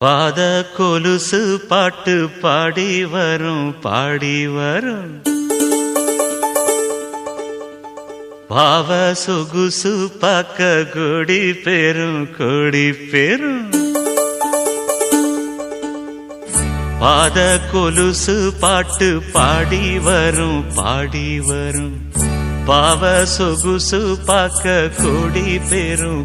பாத கொலுசு பாட்டு பாடி வரும் பாடி வரும் பாவ சொகுசு பாக்க கொடி பெரும் கொடி பெரும் பாத கொலுசு பாட்டு பாடி வரும் பாடி வரும் பாவ சொகுசு பாக்க கொடி பெரும்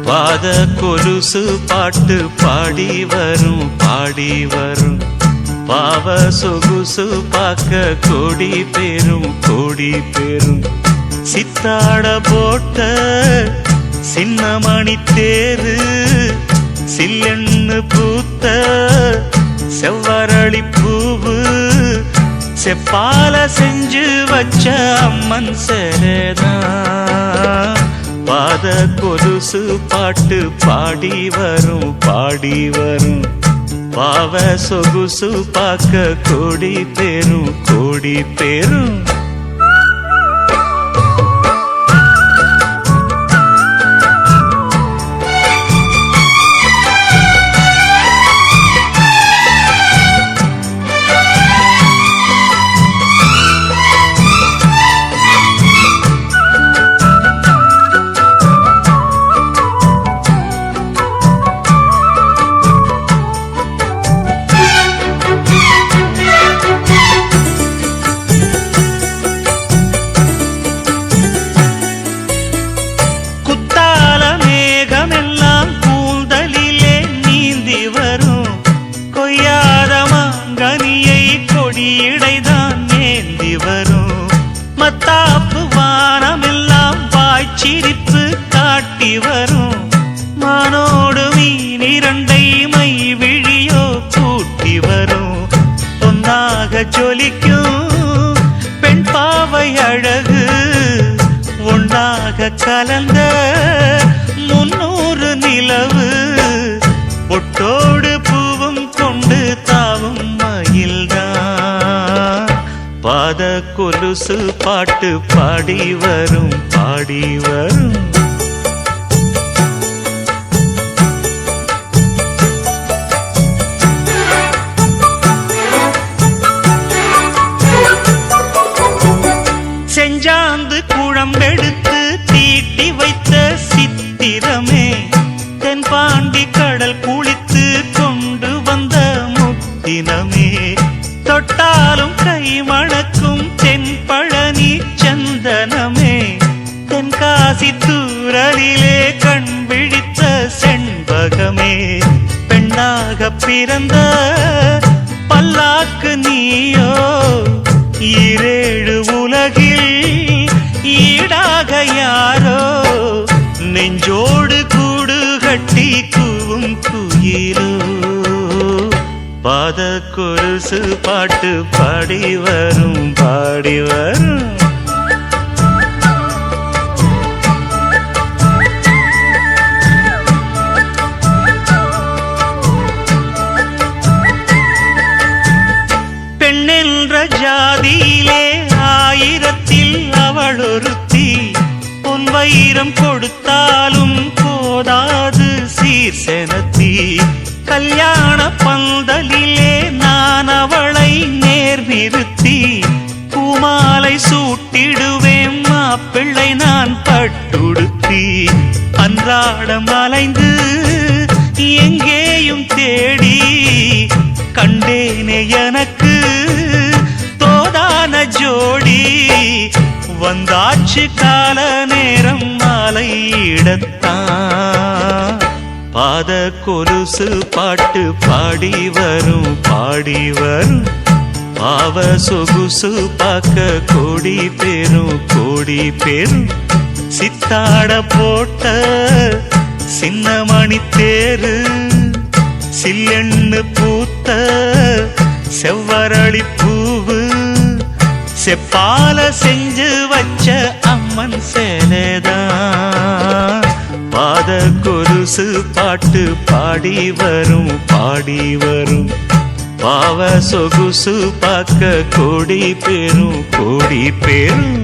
பாத கொலுசு பாட்டு பாடி வரும் பாவ சொகுசு பாக்க கொடி பெரும் சித்தாட போட்ட சின்னமணி தேரு சில்லெண்ணு பூத்த செவ்வரளி பூவு செப்பால செஞ்சு வச்ச அம்மன் சேரதான் பாத கொலுசு பாட்டு பாடி வரும் பாவ சொகுசு பாக்க கொடி பெரும் கொடியிடைதான் ஏந்தி வரும் மத்தாப்பு வானமெல்லாம் வாய்ச்சிரிப்பு காட்டி வரும் மானோடு மீன் இரண்டை மை விழியோ கூட்டி வரும் பொன்னாக ஜொலிக்கும் பெண் பாவை அழகு ஒன்றாக கலந்த 300 நிலவு பொட்டோடு பூவும் கொண்டு தாவும் மயில்தான் பாத கொலுசு பாட்டு பாடி வரும் செஞ்சாந்து குழம்பெடுத்து தீட்டி வைத்த சித்திரமே தென்பாண்டி கடல் குளித்து கொண்டு வந்த முத்தினமே தொட்டாலும் கை மணக்கும் தென்பழனி சந்தனமே தென்காசி தூரலிலே கண் விழித்த செண்பகமே பெண்ணாக பிறந்த பல்லாக்கு நீயோ 7 உலகில் ஈடாக யாரோ நெஞ்சோடு கூடு கட்டி கூவும் குயிலோ பாத கொலுசு பாட்டு பாடி வரும் பெண்ணென்ற ஜாதியிலே 1000ல் அவள் ஒருத்தி பொன் வைரம் கொடுத்தாலும் போதாது சீர்செனத்தி கல்யாண பந்தலிலே நான் அவளை நேர் நிறுத்தி பூமாலை சூட்டிடுவேன் மாப்பிள்ளை நான் பட்டுடுத்தி அன்றாடம் அலைந்து எங்கேயும் தேடி கண்டேனே எனக்கு தோதான ஜோடி வந்தாச்சு கால நேரம் மாலையிடத்தான் பாத கொலுசு பாட்டு பாடி வரும் பாவ சொகுசு பாக்க கொடி பெரும் சித்தாட போட்ட சின்னமணி தேரு சில்லெண்ணு பூத்த செவ்வரளி பூவு செப்பால செஞ்சு வச்ச அம்மன் சேலைதான் பாத கொலுசு பாட்டு பாடி வரும் பாவ சொகுசு பார்க்க கோடி பேரும் கோடி பேரும்.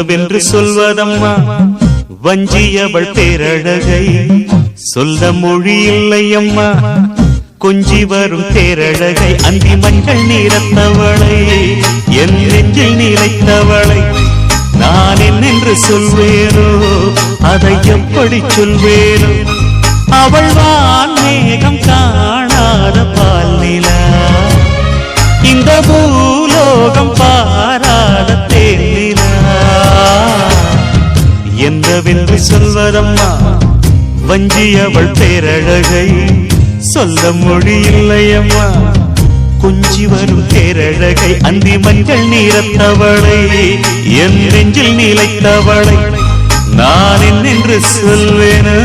என்னவென்று சொல்வதம்மா வஞ்சியவள் பேரழகை சொல்ல மொழி இல்லையம்மா கொஞ்சி வரும் பேரழகை அந்தி மஞ்சள் நீரத்தவளை என் நெஞ்சில் நிலைத்தவளை நான் என்னென்று சொல்வேனோ அதை எப்படி சொல்வேனோ அவள் வான் மேகம் காணாத பால் நிலா இந்த பூலோகம் பாராத தேனிலா என்னவென்று சொல்வதம்மா வஞ்சியவள் பேரழகை சொல்ல மொழி இல்லையம்மா கொஞ்சி வரும் பேரழகை அந்தி மஞ்சள் நீரத்தவளை என் நெஞ்சில் நிலைத்தவளை நான் என்னென்று சொல்வேனோ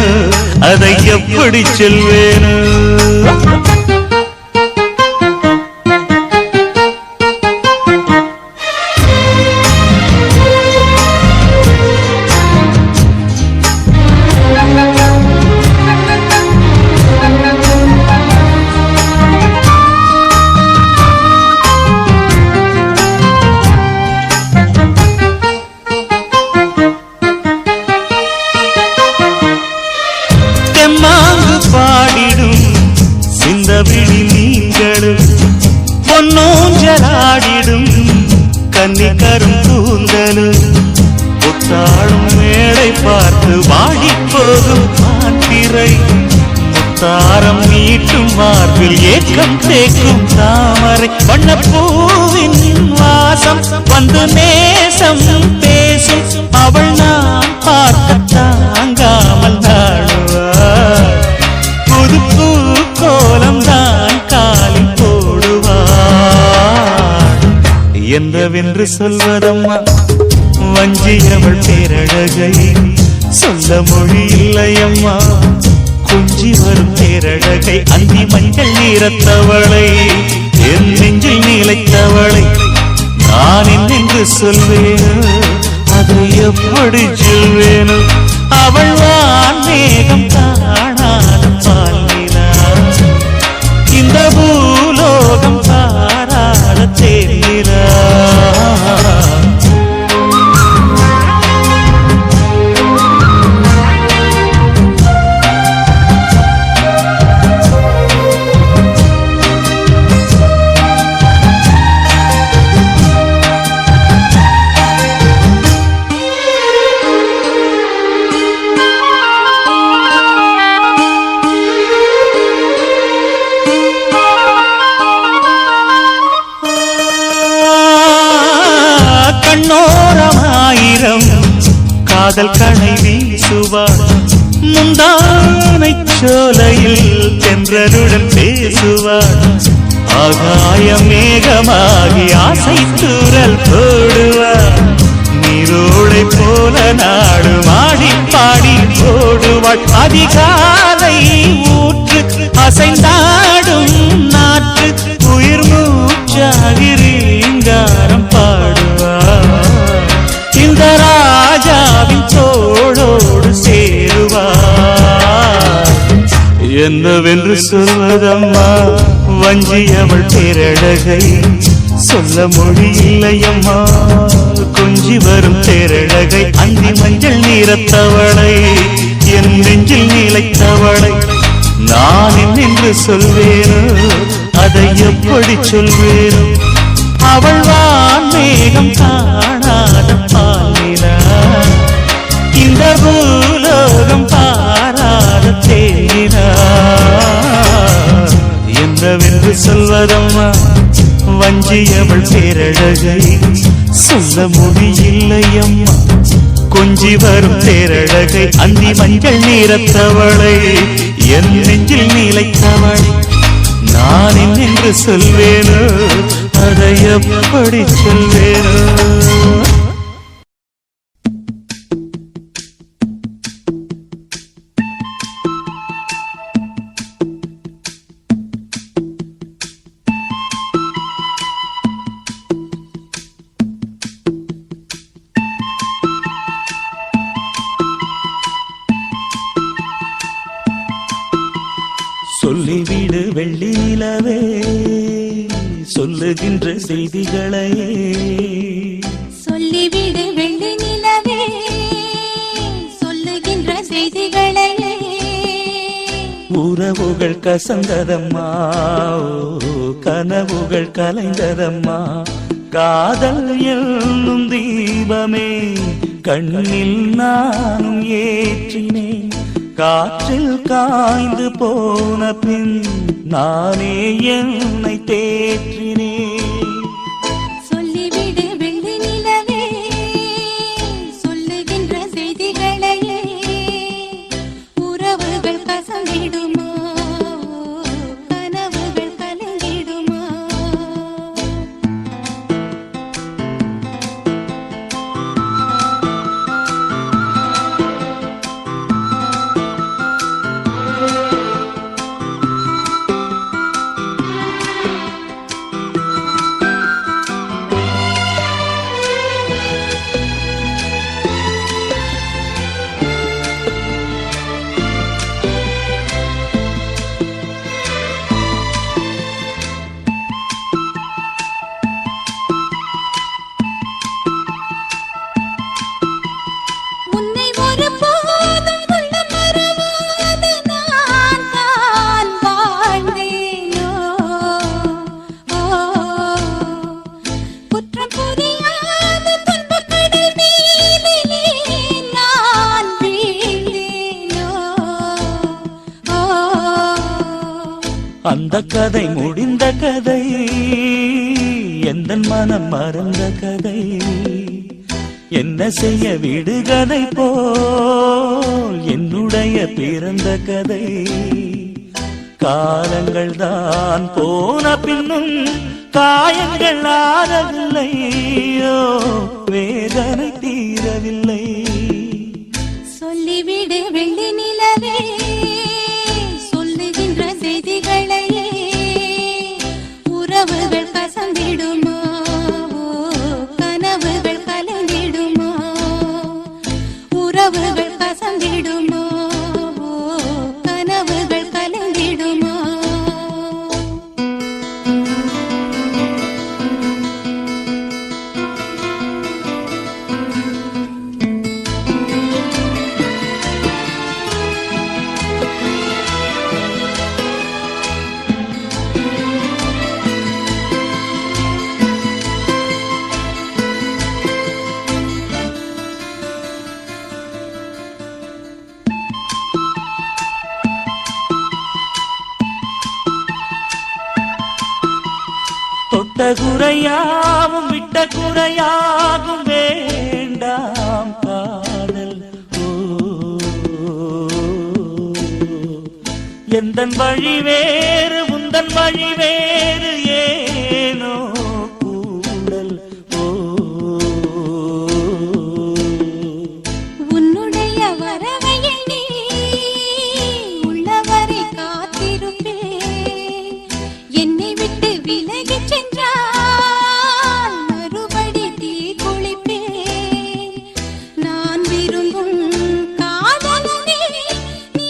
அதை எப்படி சொல்வேனோ பாடிடும் சிந்தவிழி நீங்களும் பொன்னோஞ்சலாடிடும் கன்னிக்கரும் கூந்தலும் புத்தாளும் மேடை பார்த்து வாடி போகும் மாத்திரை முத்தாரம் நீட்டும் மார்பில் ஏக்கம் தேக்கும் தாமரை வண்ணப்பூவின் வாசம் வந்து நேசம் பேசும் அவள் நாம் பார்க்க தாங்காமல் நாடுவார் புதுப்பூ கோலம் தான் காலில் போடுவார் என்னவென்று சொல்வதம்மா வஞ்சியவள் பேரழகை சொல்ல மொழி இல்லையம்மா கொஞ்சி வரும் பேரழகை அந்தி மஞ்சள் நீரத்தவளை என் நெஞ்சில் நிலைத்தவளை நான் என்னென்று சொல்வேனோ அதை எப்படி சொல்வேனோ அவள் வான் மேகம் காணாத பால் நிலா இந்த பூலோகம் பாராத தேனிலா கண்ணோரமாயிரம் காதல் கணை வீசுவார் முந்தானை சோலையில் தென்றலுடன் பேசுவார் ஆகாய மேகமாகி ஆசை தூரல் போடுவார் நீரோடை போல நாடு மாடி பாடி போடுவாள் அதிகாலை ஊற்று அசைந்தாடும் நாற்று உயிர் மூச்சாகி ரீங்காரம் பாடுவார் இந்த ராஜாவின் தோளோடு சேருவார் என்னவென்று சொல்வதம்மா வஞ்சியவள் பேரழகை சொல்ல மொழி இல்லையம்மா கொஞ்சி வரும் பேரழகை அந்தி மஞ்சள் நீரத்தவளை என் நெஞ்சில் நிலைத்தவளை நான் என்னென்று சொல்வேனோ அதை எப்படி சொல்வேனோ அவள் வான் மேகம் காணாத பால் நிலா இந்த பூலோகம் பாராத தேனிலா என்னவென்று சொல்வதம்மா வஞ்சியவள் பேரழகை சொல்ல மொழி இல்லையம்மா கொஞ்சி வரும் பேரழகை அந்தி மஞ்சள் நீரத்தவளை என் நெஞ்சில் நிலைத்தவளை நான் என்னென்று சொல்வேனோ அதை எப்படி சொல்வேனோ சொல்லிவிடு வெள்ளி நிலவே சொல்லுகின்ற செய்திகளையே சொல்லிவிடு வெள்ளி நிலவே உறவுகள் கசந்ததம்மா, கனவுகள் கலைந்ததம்மா. காதல் என்னும் தீபமே கண்ணில் நானும் ஏற்றினேன். காற்றில் காய்ந்து போன பின் நானே என்னை தேற்றினேன். சொல்லிவிடு வெள்ளி நிலவே, சொல்லுகின்ற செய்திகளையே. உறவுகள் கசந்திடுமா, கனவுகள் கலங்கிடுமா? உன்னை ஒருபோதும் உள்ளம் மறவாது நான் தான் வாழ்ந்தேனோ. குற்றம் புரியாத துன்பக் கடல் மீதிலே நான் வீழ்ந்தேனோ. அந்த கதை முடிந்த கதை, எந்தன் மனம் மறந்த கதை. என்ன செய்ய விடுகதை போல் என்னுடைய பிறந்த கதை. காலங்கள் தான் போன பின்னும் காயங்கள் ஆறவில்லையோ, வேதனை தீரவில்லை. சொல்லிவிடு வெள்ளி நிலவே, சொல்லுகின்ற செய்திகளையே. உறவுகள் கசந்திடுமா, கனவுகள் கலங்கிடுமா? உறவுகள் கசந்திடுமா, கனவுகள் கலங்கிடுமா? தொட்ட குறையாவும் விட்ட குறையாகும் வேண்டாம் காதல். எந்தன் வழி வேறு உந்தன் வழி வேறு, ஏனோ கூடல். உன்னுடைய வரவை எண்ணி உள்ளவரை காத்திருப்பேன். என்னை விட்டு விலகிச் சென்றால் மறுபடி தீ குளிப்பேன். நான் விரும்பும் காதலனே நீ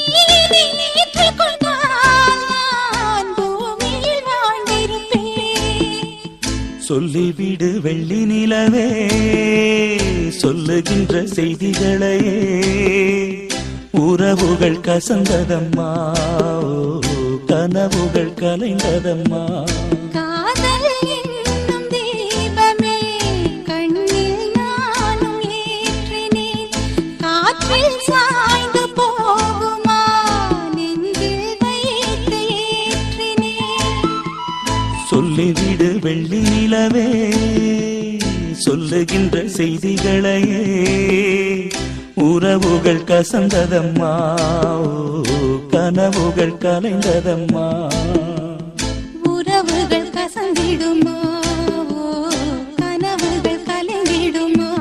ஏற்றுக் கொண்டால் நான் பூமியில் வாழ்ந்திருப்பேன். சொல்லிவிடு வெள்ளி நிலவே, சொல்லுகின்ற செய்திகளையே. உறவுகள் கசந்ததம்மா, கனவுகள் கலைந்ததம்மா. காதல் என்னும் தீபமே கண்ணில் நானும் ஏற்றினேன். காற்றில் சாய்ந்து போகுமா, நெஞ்சில் வைத்து ஏற்றினேன். சொல்லிவிடு வெள்ளி நிலவே, சொல்லுகின்ற செய்திகளையே. உறவுகள் கசந்ததம்மா, கனவுகள் கலைந்ததம்மா. உறவுகள் கசந்திடுமா, கனவுகள் கலங்கிடுமா?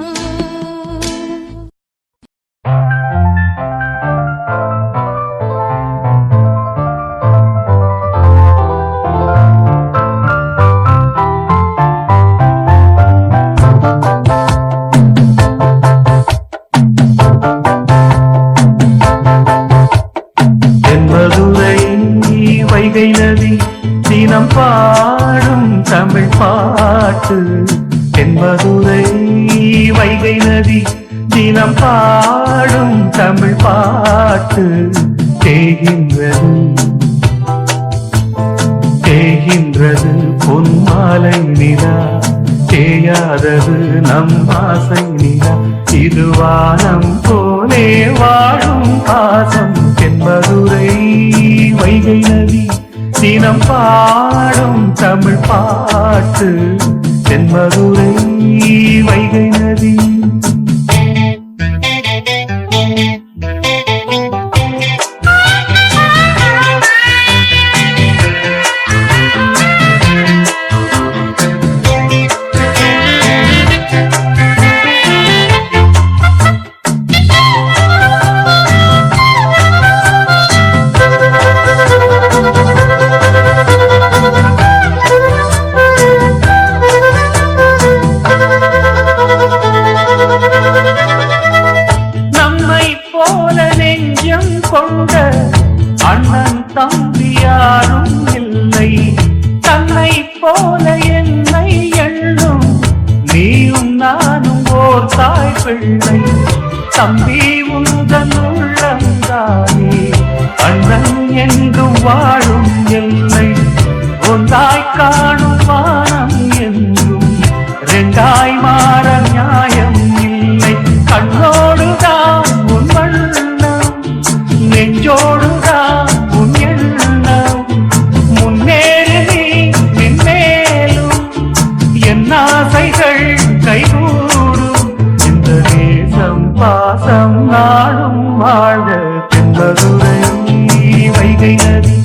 வைகை நதி தினம் பாடும் தமிழ் பாட்டு. தென்மதுரை வைகை நதி தினம் பாடும் தமிழ் பாட்டு. தேகின்றது தேய்கின்றது பொன்மாலை நிலா, தேயாதது நம் ஆசை நிலா. இது வானம் போலே வாழும் பாசம் தென்மதுரை வைகை நதி, தினம் பாடும் தமிழ் பாட்டு தென்மதுரை வைகை நதி. கொண்ட அண்ணன் தம்பி யாரும் இல்லை, தன்னை போல என்னை எண்ணும் நீயும் நானும் ஓர் தாய் பிள்ளை. தம்பி உந்தன் உள்ளந்தானே அண்ணன் என்றும் வாழும் எல்லை. ஒன்றாய் காணும் வானம் என்றும் ரெண்டாய் மாற நியாயம் இல்லை. கண்ணோடுதான் உன் வண்ணம், நெஞ்சோடுதான் உன் எண்ணம். முன்னேறு நீ மென்மேலும், என் ஆசைகள் கைகூடும். இந்த தேசம் பாசம் நாடும் வாழ்க தென்மதுரை வைகை நதி,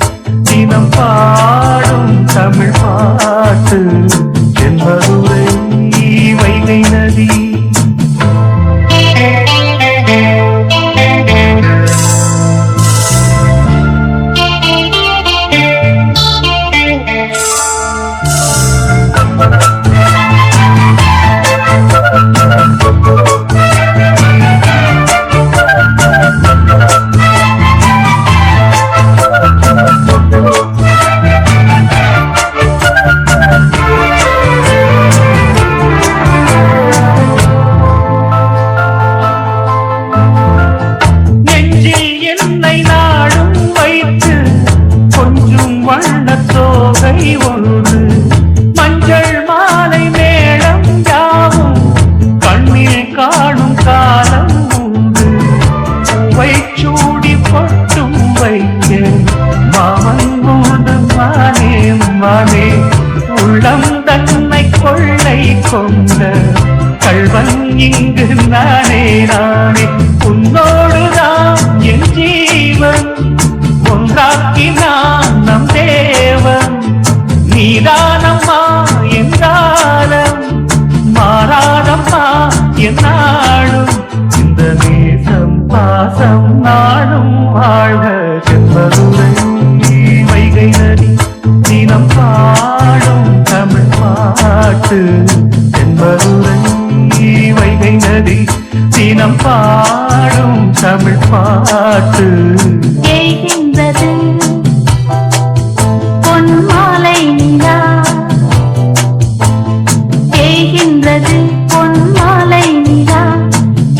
தினம் பாடும் தமிழ் பாட்டு தென்மதுரை வைகை நதி. ஒன்று மஞ்சள் மாலை மேளம் யாவும் கண்ணில் காணும் காலம் உண்டு. பூவை சூடி பொட்டும் வைக்க மாமன் உண்டு மானே மானே. உள்ளம் தன்னை கொள்ளை கொண்ட கள்வன் இங்கு நானே நானே. உன்னோடுதான் என் ஜீவன், ஒன்றாக்கினான் நம் தேவன். நீதானம்மா என்றாலும் மாறாதம்மா என்னாலும். இந்த நேசம் பாசம் நாளும் வாழ்க தென்மதுரை வைகை நதி, தினம் பாடும் தமிழ் பாட்டு தென்மதுரை வைகை நதி, தினம் பாடும் தமிழ் பாட்டு. தேய்கின்றது பொன்மாலை நிலா, தேய்கின்றது பொன்மாலை நிலா,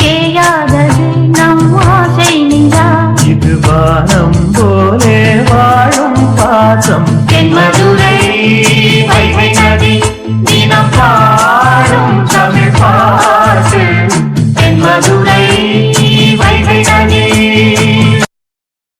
தேயாதது நம் ஆசை நிலா. இது வானம் போலே வாழும் பாசம் தென்மதுரை வைகை நதி, தினம் பாடும் தமிழ் பாட்டு.